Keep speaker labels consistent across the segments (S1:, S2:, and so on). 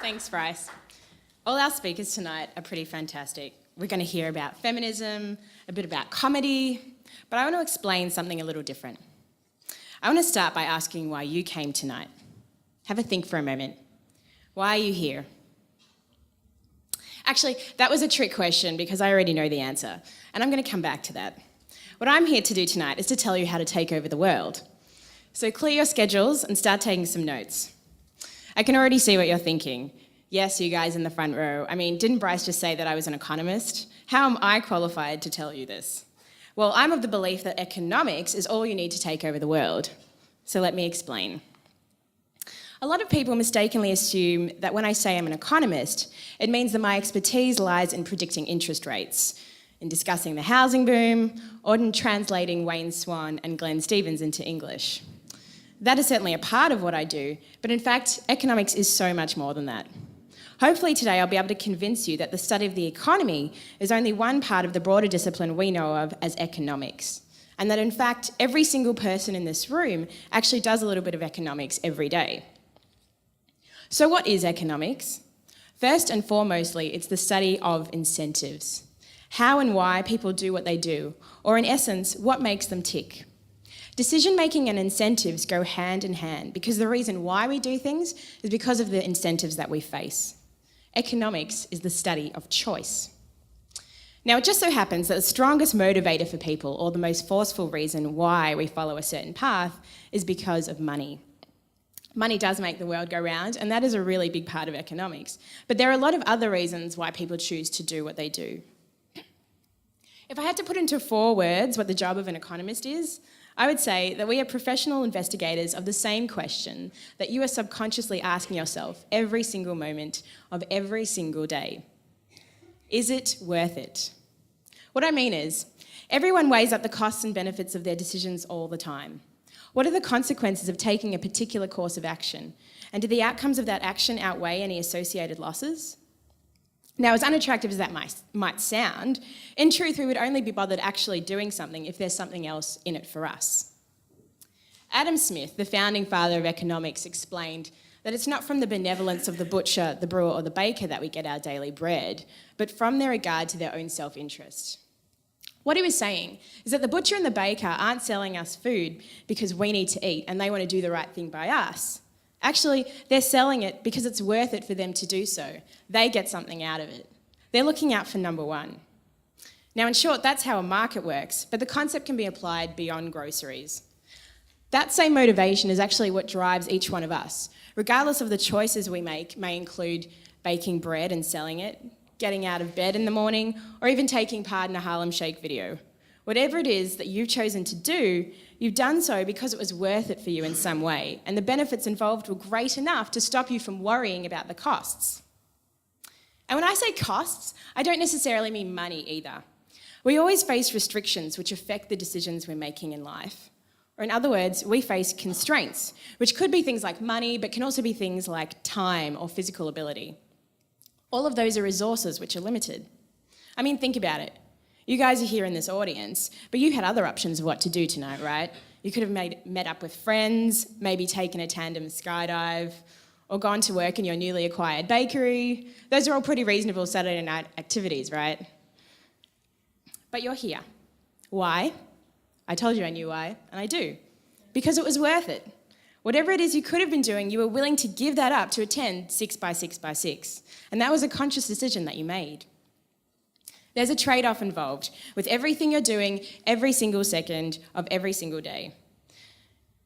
S1: Thanks, Bryce. All our speakers tonight are pretty fantastic. We're going to hear about feminism, a bit about comedy, but I want to explain something a little different. I want to start by asking why you came tonight. Have a think for a moment. Why are you here? Actually, that was a trick question because I already know the answer, and I'm going to come back to that. What I'm here to do tonight is to tell you how to take over the world. So clear your schedules and start taking some notes. I can already see what you're thinking. Yes, you guys in the front row. I mean, didn't Bryce just say that I was an economist? How am I qualified to tell you this? Well, I'm of the belief that economics is all you need to take over the world. So let me explain. A lot of people mistakenly assume that when I say I'm an economist, it means that my expertise lies in predicting interest rates, in discussing the housing boom, or in translating Wayne Swan and Glenn Stevens into English. That is certainly a part of what I do, but in fact, economics is so much more than that. Hopefully today I'll be able to convince you that the study of the economy is only one part of the broader discipline we know of as economics, and that in fact, every single person in this room actually does a little bit of economics every day. So what is economics? First and foremostly, it's the study of incentives. How and why people do what they do, or in essence, what makes them tick. Decision-making and incentives go hand in hand because the reason why we do things is because of the incentives that we face. Economics is the study of choice. Now, it just so happens that the strongest motivator for people, or the most forceful reason why we follow a certain path, is because of money. Money does make the world go round, and that is a really big part of economics. But there are a lot of other reasons why people choose to do what they do. If I had to put into 4 words what the job of an economist is, I would say that we are professional investigators of the same question that you are subconsciously asking yourself every single moment of every single day. Is it worth it? What I mean is, everyone weighs up the costs and benefits of their decisions all the time. What are the consequences of taking a particular course of action? And do the outcomes of that action outweigh any associated losses? Now, as unattractive as that might sound, in truth, we would only be bothered actually doing something if there's something else in it for us. Adam Smith, the founding father of economics, explained that it's not from the benevolence of the butcher, the brewer, or the baker that we get our daily bread, but from their regard to their own self-interest. What he was saying is that the butcher and the baker aren't selling us food because we need to eat and they want to do the right thing by us. Actually, they're selling it because it's worth it for them to do so. They get something out of it. They're looking out for number one. Now, in short, that's how a market works, but the concept can be applied beyond groceries. That same motivation is actually what drives each one of us, regardless of the choices we make, may include baking bread and selling it, getting out of bed in the morning, or even taking part in a Harlem Shake video. Whatever it is that you've chosen to do, you've done so because it was worth it for you in some way, and the benefits involved were great enough to stop you from worrying about the costs. And when I say costs, I don't necessarily mean money either. We always face restrictions which affect the decisions we're making in life. Or in other words, we face constraints, which could be things like money, but can also be things like time or physical ability. All of those are resources which are limited. I mean, think about it. You guys are here in this audience, but you had other options of what to do tonight, right? You could have met up with friends, maybe taken a tandem skydive, or gone to work in your newly acquired bakery. Those are all pretty reasonable Saturday night activities, right? But you're here. Why? I told you I knew why, and I do. Because it was worth it. Whatever it is you could have been doing, you were willing to give that up to attend 6 by 6 by 6. And that was a conscious decision that you made. There's a trade-off involved with everything you're doing every single second of every single day.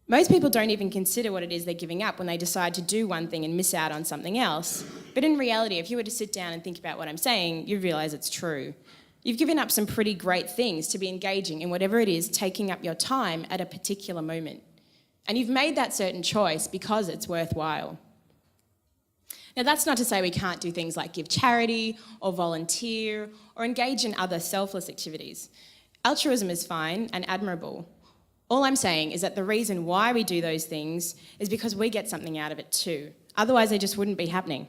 S1: Most people don't even consider what it is they're giving up when they decide to do one thing and miss out on something else. But in reality, if you were to sit down and think about what I'm saying, you'd realise it's true. You've given up some pretty great things to be engaging in whatever it is taking up your time at a particular moment. And you've made that certain choice because it's worthwhile. Now, that's not to say we can't do things like give charity or volunteer or engage in other selfless activities. Altruism is fine and admirable. All I'm saying is that the reason why we do those things is because we get something out of it too. Otherwise, they just wouldn't be happening.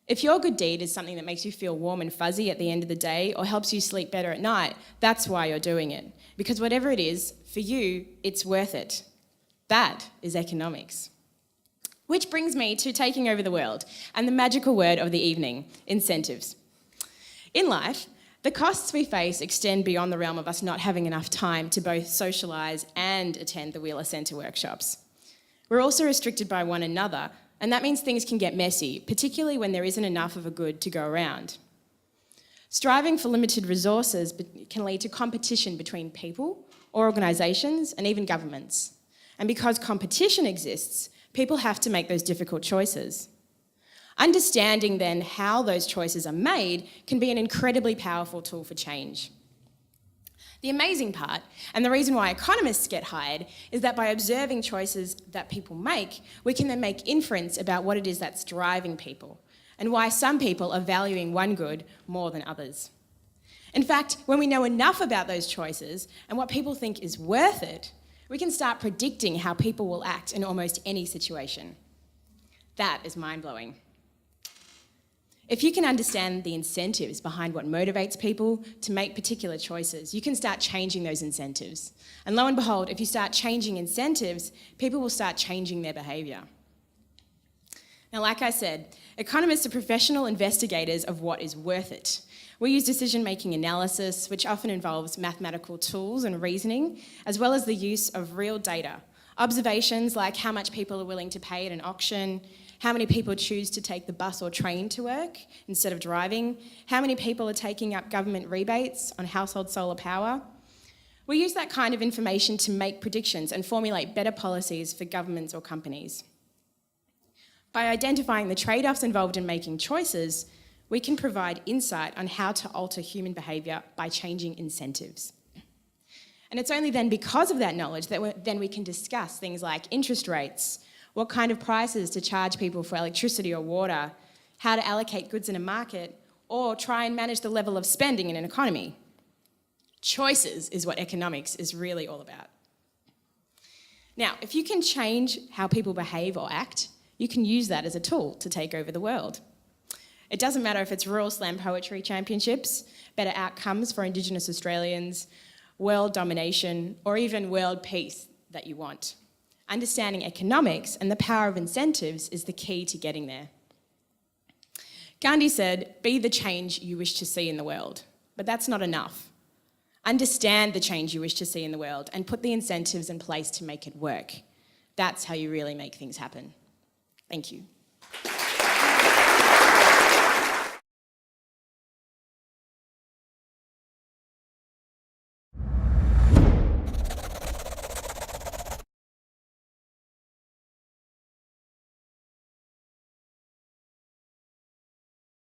S1: If your good deed is something that makes you feel warm and fuzzy at the end of the day or helps you sleep better at night, that's why you're doing it. Because whatever it is, for you, it's worth it. That is economics. Which brings me to taking over the world and the magical word of the evening, incentives. In life, the costs we face extend beyond the realm of us not having enough time to both socialise and attend the Wheeler Centre workshops. We're also restricted by one another, and that means things can get messy, particularly when there isn't enough of a good to go around. Striving for limited resources can lead to competition between people, or organisations, and even governments. And because competition exists, people have to make those difficult choices. Understanding then how those choices are made can be an incredibly powerful tool for change. The amazing part, and the reason why economists get hired, is that by observing choices that people make, we can then make inference about what it is that's driving people, and why some people are valuing one good more than others. In fact, when we know enough about those choices and what people think is worth it, we can start predicting how people will act in almost any situation. That is mind-blowing. If you can understand the incentives behind what motivates people to make particular choices, you can start changing those incentives. And lo and behold, if you start changing incentives, people will start changing their behaviour. Now, like I said, economists are professional investigators of what is worth it. We use decision-making analysis, which often involves mathematical tools and reasoning, as well as the use of real data. Observations like how much people are willing to pay at an auction, how many people choose to take the bus or train to work instead of driving, how many people are taking up government rebates on household solar power. We use that kind of information to make predictions and formulate better policies for governments or companies. By identifying the trade-offs involved in making choices, we can provide insight on how to alter human behaviour by changing incentives. And it's only then because of that knowledge that then we can discuss things like interest rates, what kind of prices to charge people for electricity or water, how to allocate goods in a market, or try and manage the level of spending in an economy. Choices is what economics is really all about. Now, if you can change how people behave or act, you can use that as a tool to take over the world. It doesn't matter if it's Rural Slam Poetry Championships, better outcomes for Indigenous Australians, world domination, or even world peace that you want. Understanding economics and the power of incentives is the key to getting there. Gandhi said, "Be the change you wish to see in the world." But that's not enough. Understand the change you wish to see in the world and put the incentives in place to make it work. That's how you really make things happen. Thank you.